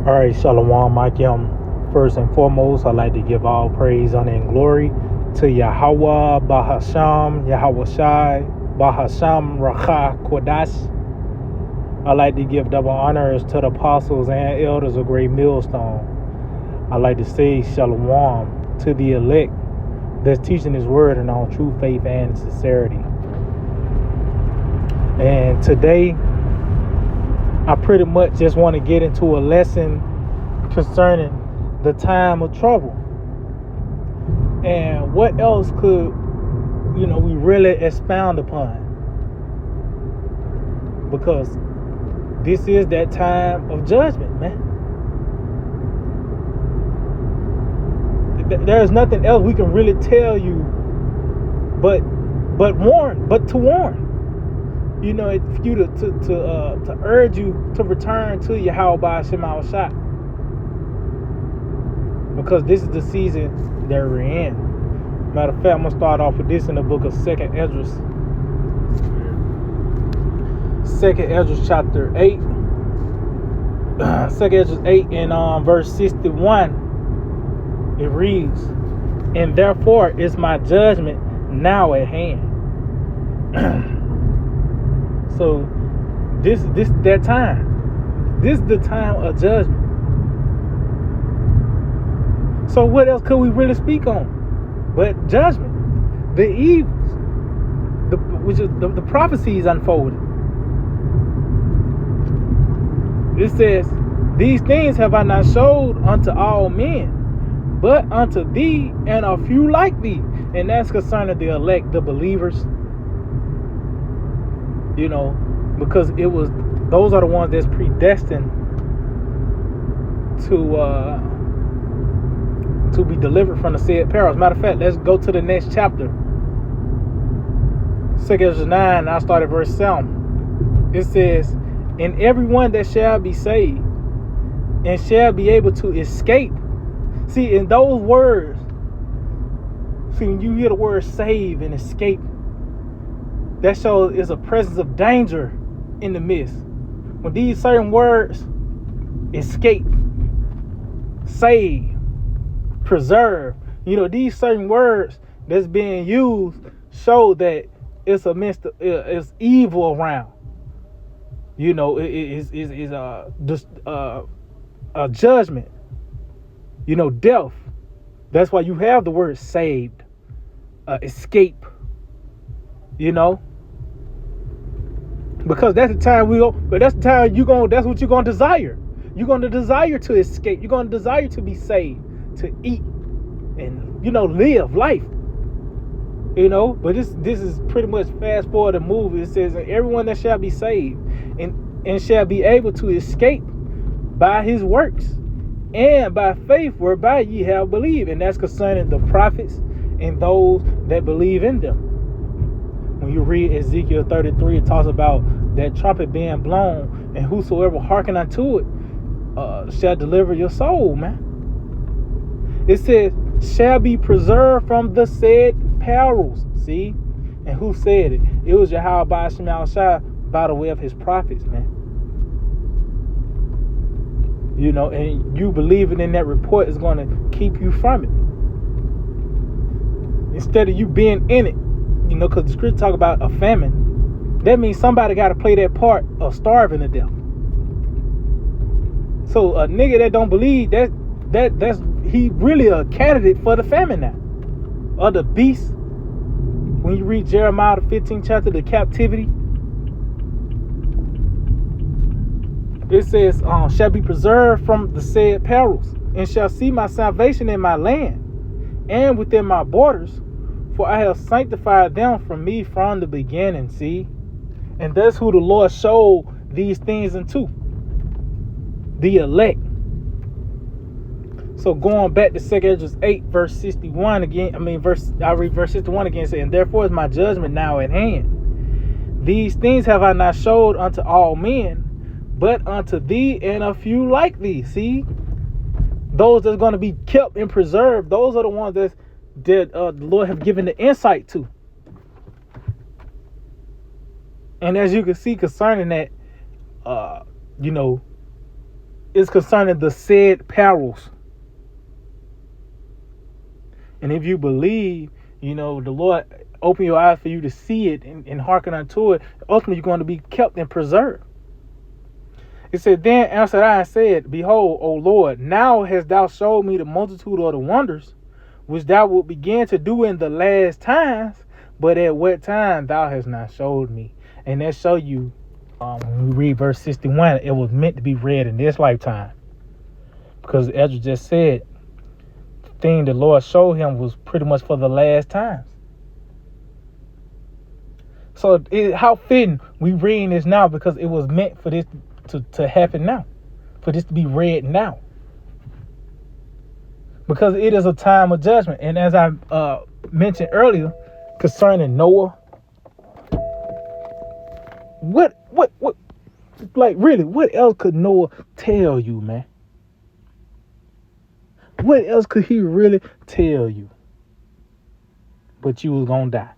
All right, Shalom, Akim. First and foremost, I'd like to give all praise, honor, and glory to Yahweh, Bahasham, Yahweh Shai, Bahasham, Racha, Kodash. I'd like to give double honors to the apostles and elders of Great Millstone. I'd like to say Shalom to the elect that's teaching His word in all true faith and sincerity. And today, I pretty much just want to get into a lesson concerning the time of trouble. And what else could, we really expound upon? Because this is that time of judgment, man. There's nothing else we can really tell you but to warn. For you to urge you to return to Yahweh Shema Shai. Because this is the season that we're in. Matter of fact, I'm going to start off with this in the book of 2nd Ezra. 2nd Ezra chapter 8. 2nd Ezra 8 and verse 61. It reads, "And therefore is my judgment now at hand." So this that time. This is the time of judgment. So what else could we really speak on but judgment, the evils, which is the prophecies unfolded. It says, "These things have I not showed unto all men, but unto thee and a few like thee." And that's concerning the elect, the believers. Because those are the ones that's predestined to be delivered from the said perils. Matter of fact, let's go to the next chapter. 2 Ezra 9, I start at verse 7. It says, "And everyone that shall be saved and shall be able to escape." See, in those words, when you hear the word save and escape, that shows is a presence of danger in the midst. When these certain words, escape, save, preserve, these certain words that's being used show that it's it's evil around. It is a judgment. Death. That's why you have the word saved, escape. Because that's the time that's the time that's what you're gonna desire. You're gonna desire to escape. You're gonna desire to be saved, to eat, and live life. But this is pretty much fast forward the movie. It says, "Everyone that shall be saved and shall be able to escape by his works and by faith whereby ye have believed." And that's concerning the prophets and those that believe in them. When you read Ezekiel 33, it talks about that trumpet being blown, and whosoever hearken unto it shall deliver your soul, man. It says, "shall be preserved from the said perils." See? And who said it? It was Yahweh Shema Shai by the way of his prophets, man. And you believing in that report is going to keep you from it. Instead of you being in it. Because the scripture talk about a famine. That means somebody got to play that part of starving to death. So a nigga that don't believe that's he really a candidate for the famine now, or the beast. When you read Jeremiah the 15th chapter, the captivity, it says, "Shall be preserved from the said perils, and shall see my salvation in my land, and within my borders. For I have sanctified them from me from the beginning." See? And that's who the Lord showed these things unto. The elect. So going back to 2 Ezra 8, verse 61 again. I read verse 61 again, saying, "And therefore is my judgment now at hand. These things have I not showed unto all men, but unto thee and a few like thee." See? Those that's going to be kept and preserved, those are the ones that the Lord have given the insight to. And as you can see concerning that, is concerning the said perils. And if you believe, the Lord open your eyes for you to see it and hearken unto it, ultimately you're going to be kept and preserved. It said, then answered I and said, behold, O Lord, now hast thou showed me the multitude of the wonders which thou wilt begin to do in the last times, but at what time thou hast not showed me. And that show you, when we read verse 61, it was meant to be read in this lifetime. Because Ezra just said, the thing the Lord showed him was pretty much for the last times. So how fitting we reading this now, because it was meant for this to happen now, for this to be read now, because it is a time of judgment. And as I mentioned earlier concerning Noah, what like really, what else could Noah tell you, man? What else could he really tell you? But you was gonna die.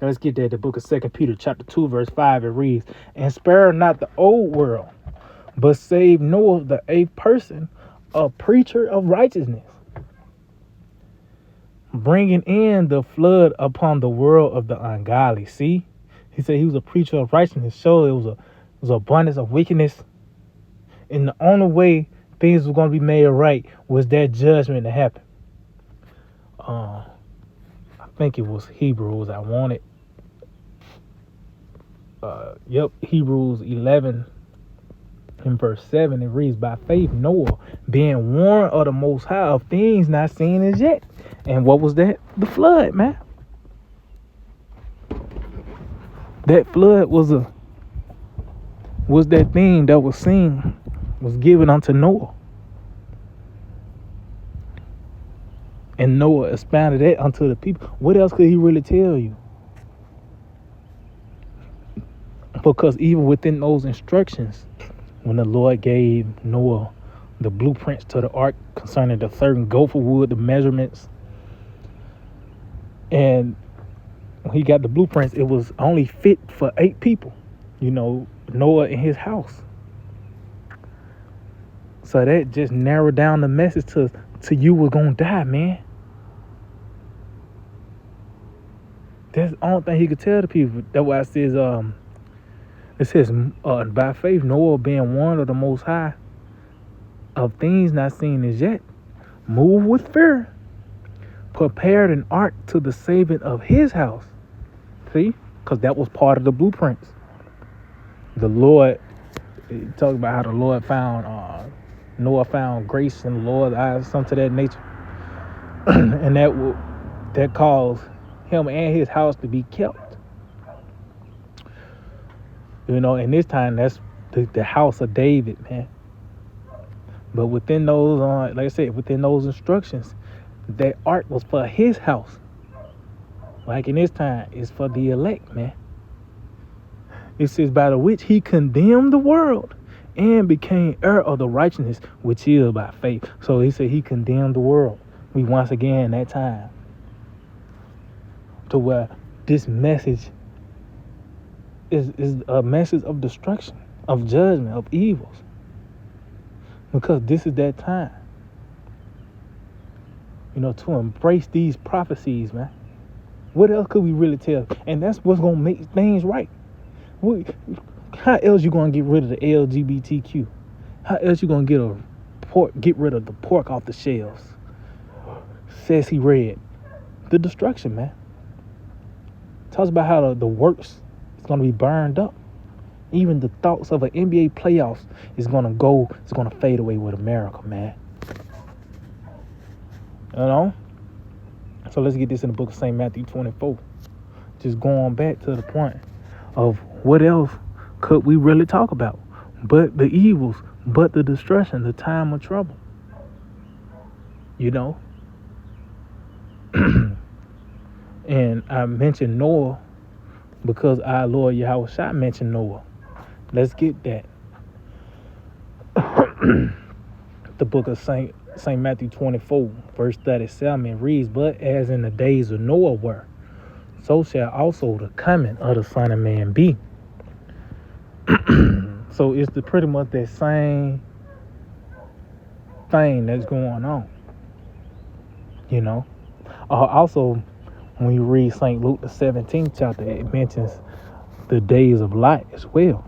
Now let's get that. The book of 2 Peter chapter 2 verse 5, it reads, and spare not the old world, but save Noah the eighth person, a preacher of righteousness, bringing in the flood upon the world of the ungodly. See, he said he was a preacher of righteousness. So it was abundance of wickedness, and the only way things were going to be made right was that judgment to happen. I think it was Hebrews. I want it. Hebrews 11 in verse 7, it reads, by faith Noah, being warned of the Most High of things not seen as yet. And what was that? The flood, man. That flood was that thing that was seen, was given unto Noah. And Noah expounded that unto the people. What else could he really tell you? Because even within those instructions, when the Lord gave Noah the blueprints to the ark concerning the certain gopher wood, the measurements, and when he got the blueprints, it was only fit for 8 people, Noah and his house. So that just narrowed down the message to you were gonna die, man. That's the only thing he could tell the people. That's why it says, by faith Noah, being warned of the Most High of things not seen as yet, moved with fear, prepared an ark to the saving of his house. See, because that was part of the blueprints. The Lord, talking about how the Lord found Noah found grace in the Lord's eyes, something to that nature, and that caused him and his house to be kept. And this time that's the house of David, man. But within those, like I said, within those instructions, that ark was for his house. Like in this time, it's for the elect, man. It says, by the which he condemned the world and became heir of the righteousness which is by faith. So he said he condemned the world. We once again that time to where this message is a message of destruction, of judgment, of evils. Because this is that time, to embrace these prophecies, man. What else could we really tell? And that's what's going to make things right. How else you going to get rid of the LGBTQ? How else you going to get rid of the pork off the shelves? Says he read. The destruction, man. Talks about how the works is going to be burned up. Even the thoughts of an NBA playoffs is going to fade away with America, man. So let's get this in the book of St. Matthew 24. Just going back to the point of what else could we really talk about but the evils, but the destruction, the time of trouble. And I mentioned Noah because our Lord Yahweh Shai mentioned Noah. Let's get that. The book of St. Matthew 24, verse 37 reads, but as in the days of Noah were, so shall also the coming of the Son of Man be. So it's pretty much that same thing that's going on. You know. Also, when you read St. Luke the 17th chapter, it mentions the days of Lot as well.